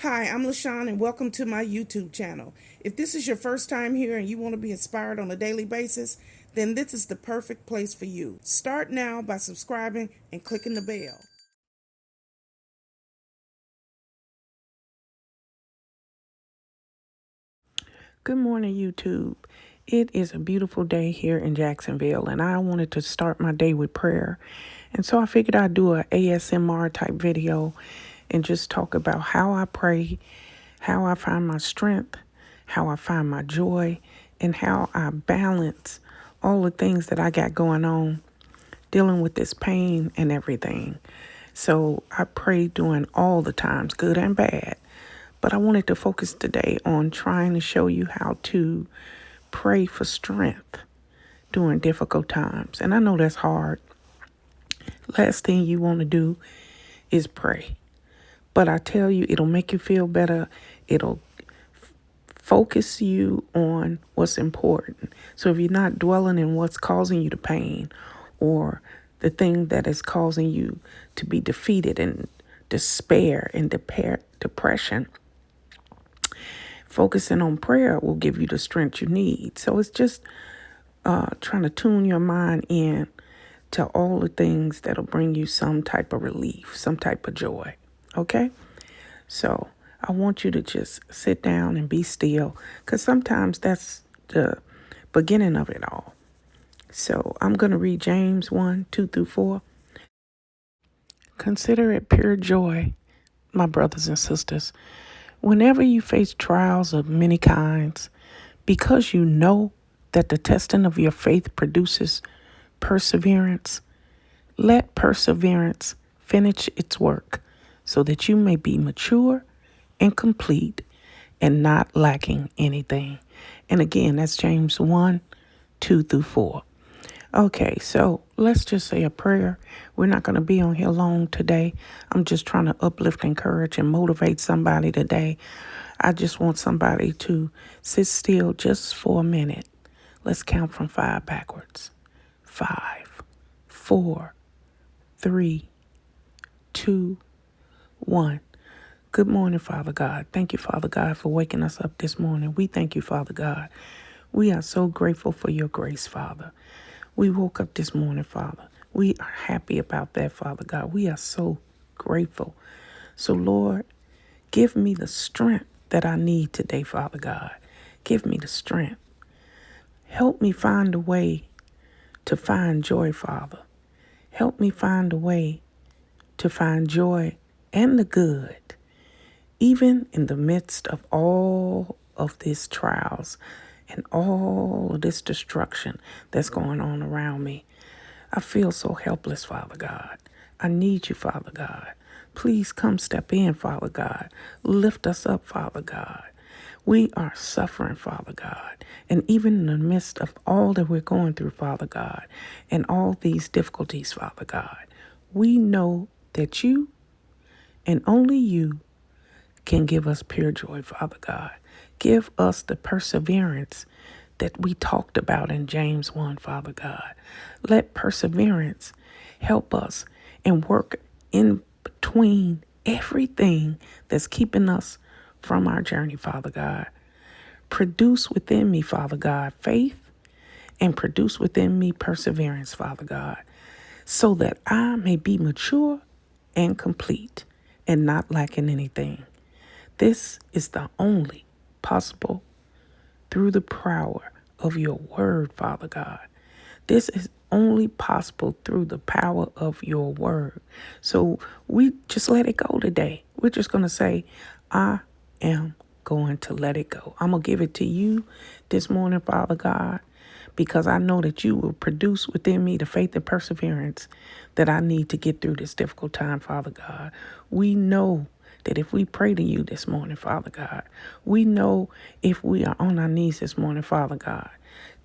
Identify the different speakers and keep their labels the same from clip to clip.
Speaker 1: Hi, I'm LaShawn and welcome to my YouTube channel. If this is your first time here and you want to be inspired on a daily basis, then this is the perfect place for you. Start now by subscribing and clicking the bell.
Speaker 2: Good morning, YouTube. It is a beautiful day here in Jacksonville, and I wanted to start my day with prayer. And so I figured I'd do a ASMR type video and just talk about how I pray, how I find my strength, how I find my joy, and how I balance all the things that I got going on, dealing with this pain and everything. So I pray during all the times, good and bad. But I wanted to focus today on trying to show you how to pray for strength during difficult times. And I know that's hard. Last thing you want to do is pray. But I tell you, it'll make you feel better. It'll focus you on what's important. So if you're not dwelling in what's causing you the pain or the thing that is causing you to be defeated and despair and depression, focusing on prayer will give you the strength you need. So it's just trying to tune your mind in to all the things that'll bring you some type of relief, some type of joy. Okay? So I want you to just sit down and be still, because sometimes that's the beginning of it all. So I'm going to read James 1:2-4. Consider it pure joy, my brothers and sisters, whenever you face trials of many kinds, because you know that the testing of your faith produces perseverance. Let perseverance finish its work so that you may be mature and complete and not lacking anything. And again, that's James 1:2-4. Okay, so let's just say a prayer. We're not going to be on here long today. I'm just trying to uplift, encourage, and motivate somebody today. I just want somebody to sit still just for a minute. Let's count from 5 backwards. 5, 4, 3, 2, 1. Good morning, Father God. Thank you, Father God, for waking us up this morning. We thank you, Father God. We are so grateful for your grace, Father. We woke up this morning, Father. We are happy about that, Father God. We are so grateful. So, Lord, give me the strength that I need today, Father God. Give me the strength. Help me find a way to find joy, Father. Help me find a way to find joy and the good, even in the midst of all of these trials and all of this destruction that's going on around me. I feel so helpless, Father God. I need you, Father God. Please come step in, Father God. Lift us up, Father God. We are suffering, Father God. And even in the midst of all that we're going through, Father God, and all these difficulties, Father God, we know that you and only you can give us pure joy, Father God. Give us the perseverance that we talked about in James 1, Father God. Let perseverance help us and work in between everything that's keeping us from our journey, Father God. Produce within me, Father God, faith, and produce within me perseverance, Father God, so that I may be mature and complete and not lacking anything. This is the only possible through the power of your word, Father God. This is only possible through the power of your word. So we just let it go today. We're just going to say, I am going to let it go. I'm going to give it to you this morning, Father God, because I know that you will produce within me the faith and perseverance that I need to get through this difficult time, Father God. We know that if we pray to you this morning, Father God, we know if we are on our knees this morning, Father God,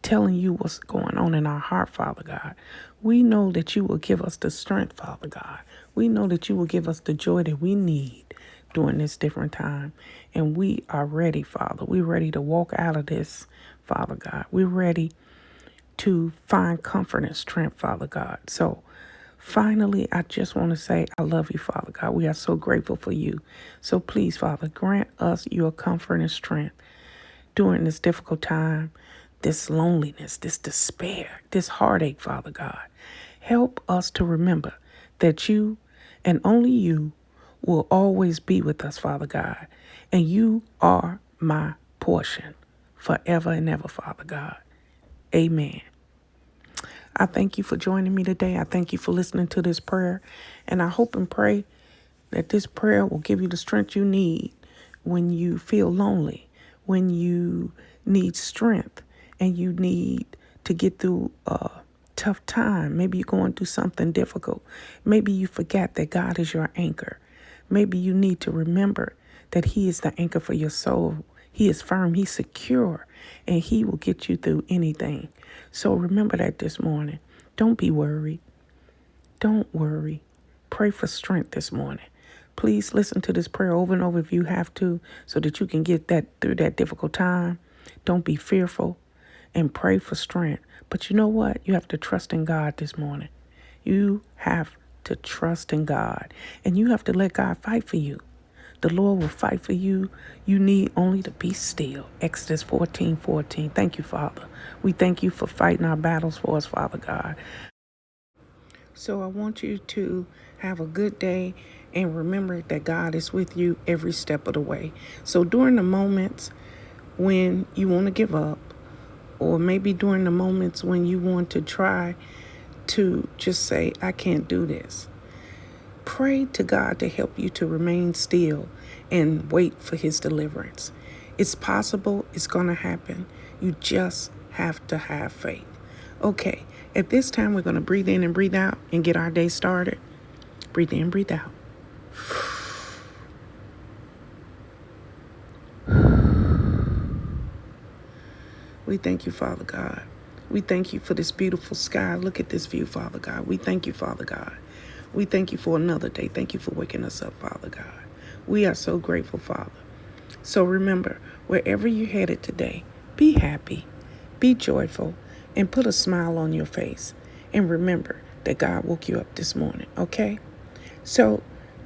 Speaker 2: telling you what's going on in our heart, Father God, we know that you will give us the strength, Father God. We know that you will give us the joy that we need during this different time. And we are ready, Father. We're ready to walk out of this, Father God. We're ready to find comfort and strength, Father God. So, Finally, I just want to say I love you, Father God. We are so grateful for you. So please, Father, grant us your comfort and strength during this difficult time, this loneliness, this despair, this heartache, Father God. Help us to remember that you and only you will always be with us, Father God. And you are my portion forever and ever, Father God. Amen. I thank you for joining me today. I thank you for listening to this prayer. And I hope and pray that this prayer will give you the strength you need when you feel lonely, when you need strength and you need to get through a tough time. Maybe you're going through something difficult. Maybe you forget that God is your anchor. Maybe you need to remember that He is the anchor for your soul. He is firm, He's secure, and He will get you through anything. So remember that this morning. Don't be worried. Don't worry. Pray for strength this morning. Please listen to this prayer over and over if you have to, so that you can get that through that difficult time. Don't be fearful and pray for strength. But you know what? You have to trust in God this morning. You have to trust in God, and you have to let God fight for you. The Lord will fight for you. You need only to be still. Exodus 14:14. Thank you, Father. We thank you for fighting our battles for us, Father God. So I want you to have a good day and remember that God is with you every step of the way. So during the moments when you want to give up, or maybe during the moments when you want to try to just say, I can't do this, pray to God to help you to remain still and wait for His deliverance. It's possible, it's going to happen. You just have to have faith. Okay, at this time, we're going to breathe in and breathe out and get our day started. Breathe in, breathe out. We thank you, Father God. We thank you for this beautiful sky. Look at this view, Father God. We thank you, Father God. We thank you for another day. Thank you for waking us up, Father God. We are so grateful, Father. So remember, wherever you're headed today, be happy, be joyful, and put a smile on your face. And remember that God woke you up this morning, okay? So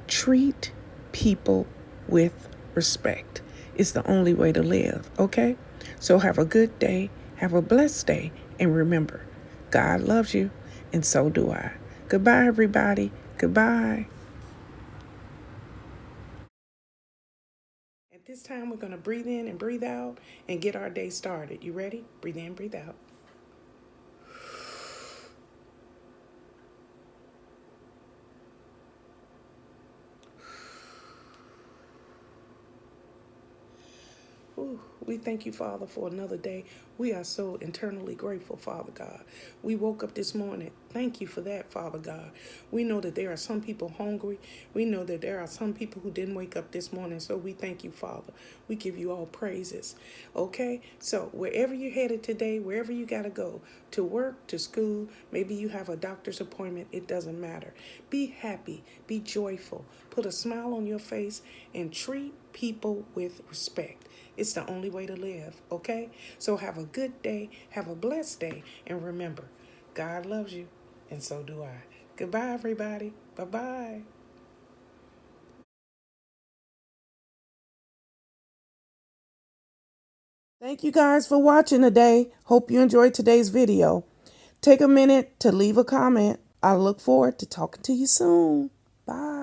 Speaker 2: treat people with respect. It's the only way to live, okay? So have a good day, have a blessed day, and remember, God loves you, and so do I. Goodbye, everybody. Goodbye. At this time, we're going to breathe in and breathe out and get our day started. You ready? Breathe in, breathe out. Ooh, we thank you, Father, for another day. We are so internally grateful, Father God. We woke up this morning. Thank you for that, Father God. We know that there are some people hungry. We know that there are some people who didn't wake up this morning. So we thank you, Father. We give you all praises. Okay? So wherever you're headed today, wherever you got to go, to work, to school, maybe you have a doctor's appointment, it doesn't matter. Be happy. Be joyful. Put a smile on your face and treat people with respect. It's the only way to live, okay? So have a good day, have a blessed day, and remember, God loves you, and so do I. Goodbye, everybody. Bye-bye. Thank you guys for watching today. Hope you enjoyed today's video. Take a minute to leave a comment. I look forward to talking to you soon. Bye.